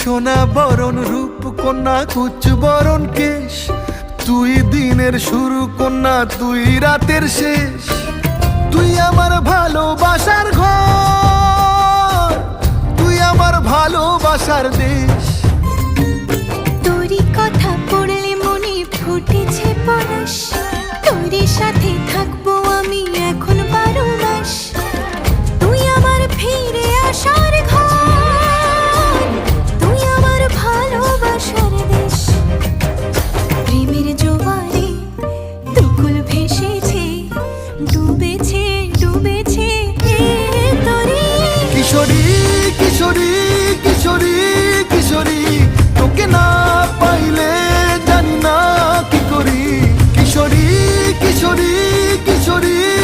সোনা বরণ রূপ কন্যা কুচ বরণ কেশ, তুই দিনের শুরু কন্যা তুই রাতের শেষ। তুই আমার ভালোবাসার ঘর, তুই আমার ভালোবাসার দেশ। তোরই কথা পড়লে মনে ফুটেছে পরশ, তোরই সাথে থাকবো আমি এখন 12 মাস। তুই আমার ফিরে আসার ঘর, তুই আমার ভালোবাসার দেশ। প্রেমের জোয়ারে দুকুল ভেসেছে, ডুবেছে ডুবেছে তোরে। কিশোরী কিশোরী